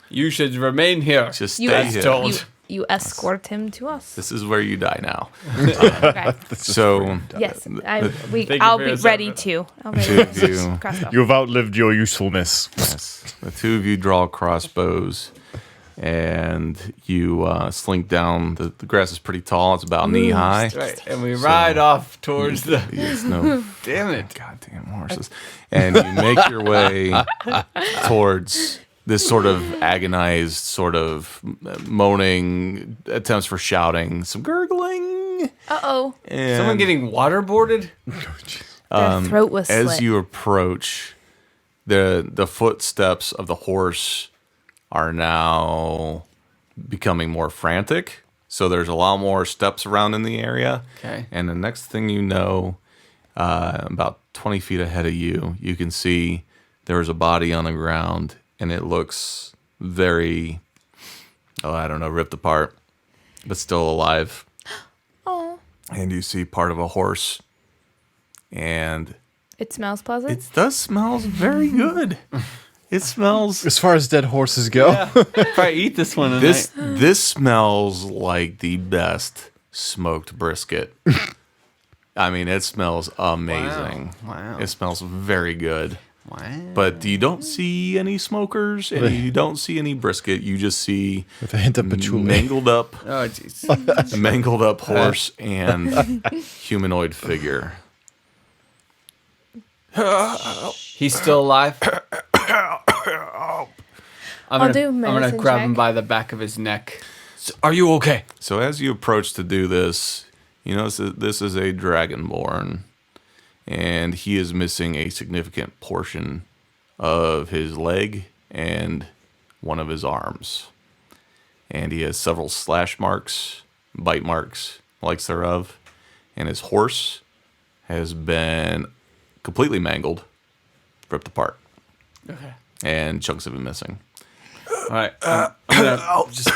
You should remain here. Just You, stay here. told. you escort him to us. This is where you die now. Okay. So, Yes, Thank you I'll for be your ready service. to. I'll be two ready of to you, crossbow. You've outlived your usefulness. yes, the two of you draw crossbows, and you slink down. The grass is pretty tall; it's about knee high. Right. And we ride off towards the. It's no Damn it. goddamn horses, and you make your way towards this sort of agonized, sort of moaning attempts for shouting, some gurgling. Uh-oh. And Someone getting waterboarded? Their throat was as slit. you approach, the footsteps of the horse are now becoming more frantic. So there's a lot more steps around in the area. Okay. And the next thing you know, about 20 feet ahead of you, you can see there is a body on the ground, and it looks very, ripped apart, but still alive. Oh. And you see part of a horse, and It smells pleasant. it does smell very good. It smells. As far as dead horses go, Probably eat this one tonight. This smells like the best smoked brisket. I mean, it smells amazing. Wow. It smells very good. Wow. But you don't see any smokers, and you don't see any brisket. You just see with a hint of patchouli. mangled up, Oh, jeez. mangled up horse and humanoid figure. He's still alive? I'll do I'm gonna medicine grab him check. by the back of his neck. Are you okay? So as you approach to do this, you notice that this is a dragonborn, and he is missing a significant portion of his leg and one of his arms. And he has several slash marks, bite marks, likes thereof. And his horse has been completely mangled, ripped apart, Okay. and chunks of it missing. All right. I'm gonna just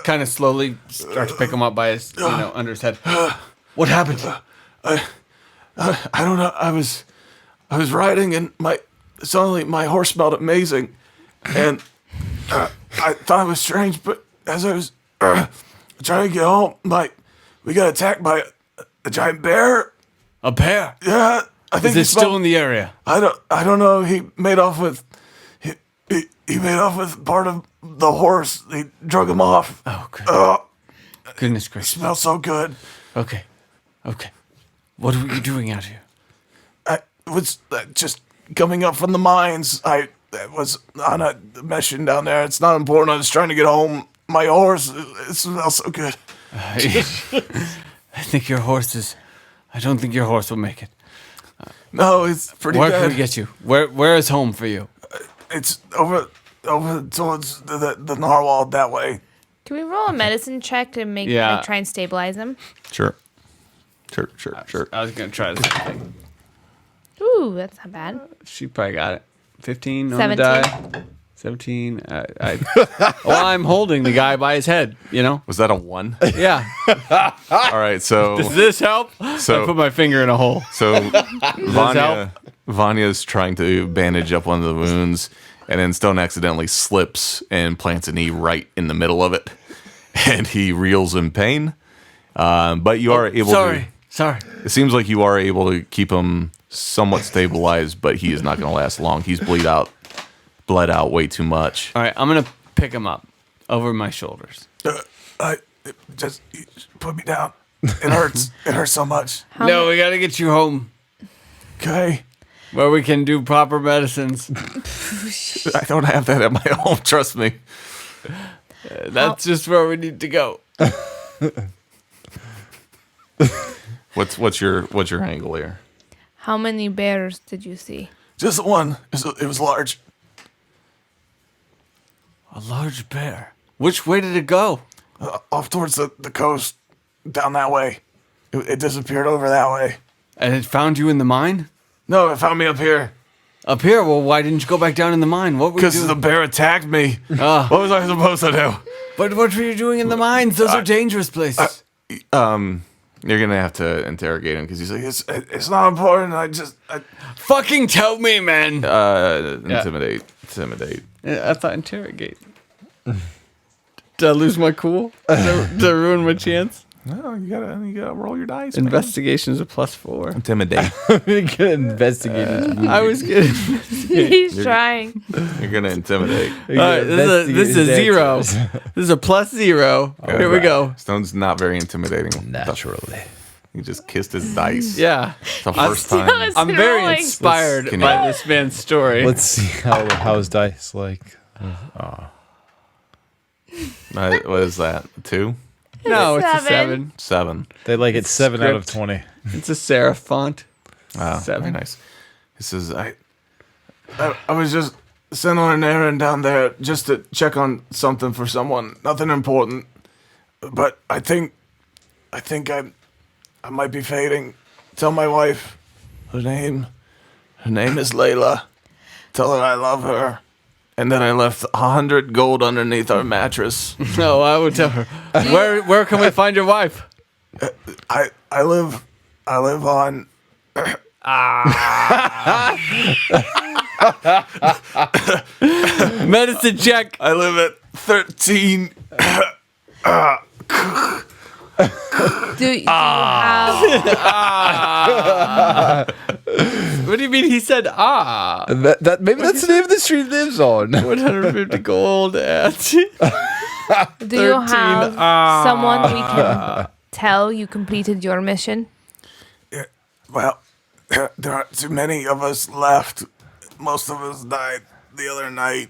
kind of slowly start to pick him up by his, under his head. What happened? I don't know. I was riding, and suddenly my horse smelled amazing, and I thought it was strange. But as I was trying to get home, we got attacked by a giant bear. A bear? Yeah, I think Is it he still in the area? I don't know. He made off with he made off with part of the horse. He drug him off. Oh, good. Oh, Goodness gracious. smells so good. Okay. Okay. What were you doing out here? I was just coming up from the mines. I was on a mission down there. It's not important. I was trying to get home. My horse, it smells so good. I think your horse is. I don't think your horse will make it. No, it's pretty Where bad. can we get you? Where is home for you? It's over towards the narwhal that way. Can we roll a medicine check to make Yeah. like, try and stabilize him? Sure. Sure. I was gonna try the same thing. Ooh, that's not bad. She probably got it. 15 on 17. the die. 17. Well, I'm holding the guy by his head. You know. Was that a 1? Yeah. All right, so Does this help? So- I put my finger in a hole. so help? Vanya's trying to bandage up one of the wounds, and then Stone accidentally slips and plants a knee right in the middle of it, and he reels in pain. But you are able Sorry. It seems like you are able to keep him somewhat stabilized, but he is not going to last long. He's bled out way too much. All right. I'm gonna pick him up over my shoulders. Just put me down. It hurts. It hurts so much. No, we gotta get you home Okay. where we can do proper medicines. I don't have that at my home. Trust me. That's just where we need to go. What's your angle here? How many bears did you see? Just one. It was large. A large bear. Which way did it go? Off towards the coast, down that way. It disappeared over that way. And it found you in the mine? No, it found me up here Up here? Well, why didn't you go back down in the mine? What were you because doing? the bear attacked me. Ah. What was I supposed to do? But what were you doing in the mines? Those are dangerous places. You're gonna have to interrogate him because he's like, it's not important. Fucking tell me, man. Intimidate. I thought interrogate. Did I lose my cool? Did I ruin my chance? No, you gotta roll your dice. man. Investigation is a +4. Intimidate. Good investigators. I was good. He's trying. You're gonna intimidate. All right, this is a 0. This is a +0. Here we go. Stone's not very intimidating. Naturally. He just kissed his dice. Yeah. It's the first time. Still I'm very rolling. inspired Can by you- this man's story. Let's see how's dice like. What is that? 2? No, it's a 7. 7. 7. They like it 7 out of script. 20. It's a serif font. Wow, 7. very nice. This is I was just sent on an errand down there just to check on something for someone. Nothing important, but I think I might be fading. Tell my wife her name is Layla. Tell her I love her. And then I left 100 gold underneath our mattress. No, I would tell her. Where can we find your wife? I live on Medicine check. I live at 13. Do you have What do you mean he said That maybe that's the name of the street he lives on. 150 gold at do you 13, have someone we can tell you completed your mission? Well, there aren't too many of us left. Most of us died the other night.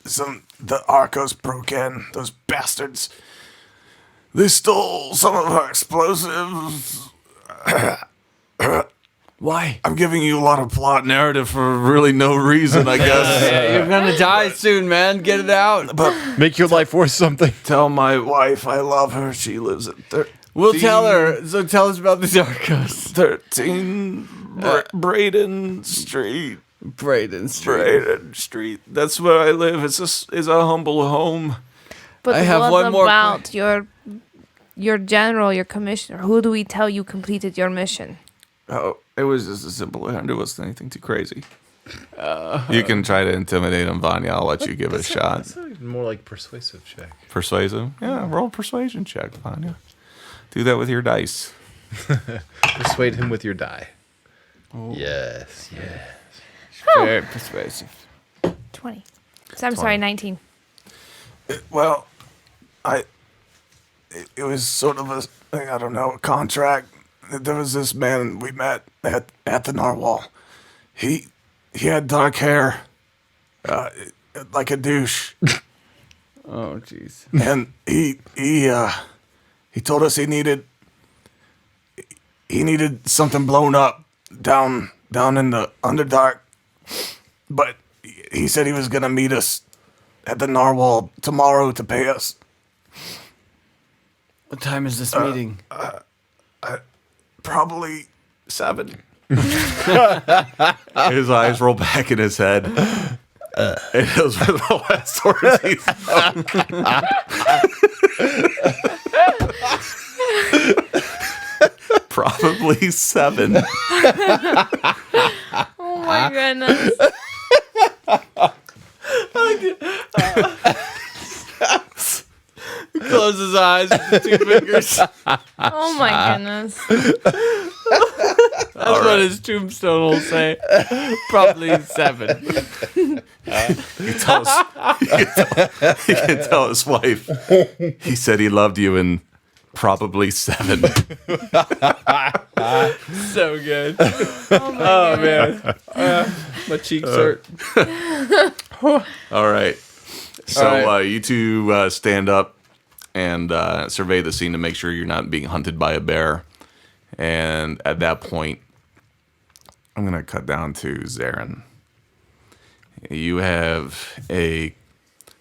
The Arcos broke in. Those bastards. They stole some of our explosives. Why? I'm giving you a lot of plot narrative for really no reason, I guess. Yeah, you're gonna die soon, man. Get it out. But Make your life worth something. tell my wife I love her. She lives at We'll tell her. So tell us about the Darkos. 13 Braden Street. Braden Street. Braden Street. That's where I live. It's a humble home. But I have what one more about your general, your commissioner? Who do we tell you completed your mission? Oh, it was just a simple errand. It wasn't anything too crazy. You can try to intimidate him, Vanya. I'll let you give it a shot. That's more like persuasive check. Persuasive? Yeah, roll a persuasion check, Vanya. Do that with your dice. Persuade him with your die. Yes. Very persuasive. 20. So I'm sorry, 19. Well, it was sort of a contract. there was this man we met at the narwhal. He had dark hair, like a douche, Oh, jeez. and he told us he needed something blown up down in the Underdark, but he said he was gonna meet us at the narwhal tomorrow to pay us. What time is this meeting? Probably 7. His eyes roll back in his head. And those were the last words he spoke. Probably 7. Oh my goodness. Close his eyes with the 2 fingers. Oh my goodness. That's what his tombstone will say. Probably 7. He can tell his wife. He said he loved you and probably 7. So good. Oh my Oh, goodness. man. My cheeks hurt. All right. So All right. You two stand up and survey the scene to make sure you're not being hunted by a bear. And at that point, I'm going to cut down to Zarin. You have a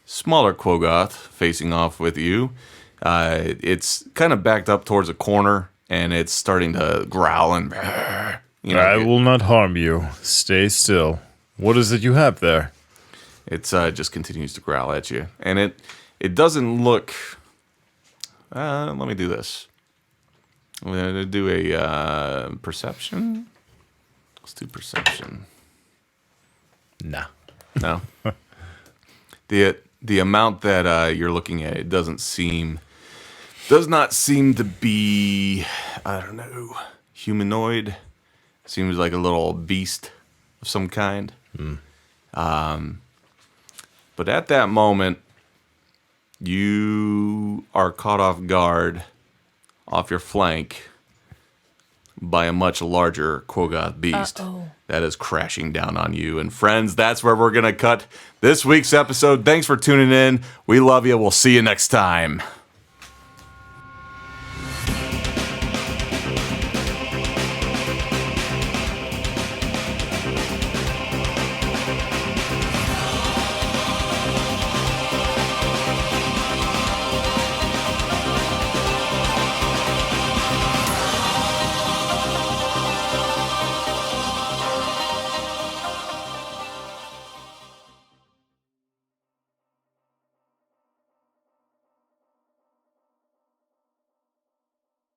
smaller Quogoth facing off with you. It's kind of backed up towards a corner, and it's starting to growl and... I will not harm you. Stay still. What is it you have there? It's just continues to growl at you, and it doesn't look. Let me do this. I'm gonna do a perception. Let's do perception. Nah. No. The amount that you're looking at, it does not seem to be, I don't know, humanoid. Seems like a little beast of some kind. But at that moment, you are caught off guard, off your flank, by a much larger Quogoth beast that is crashing down on you. And friends, that's where we're going to cut this week's episode. Thanks for tuning in. We love you. We'll see you next time.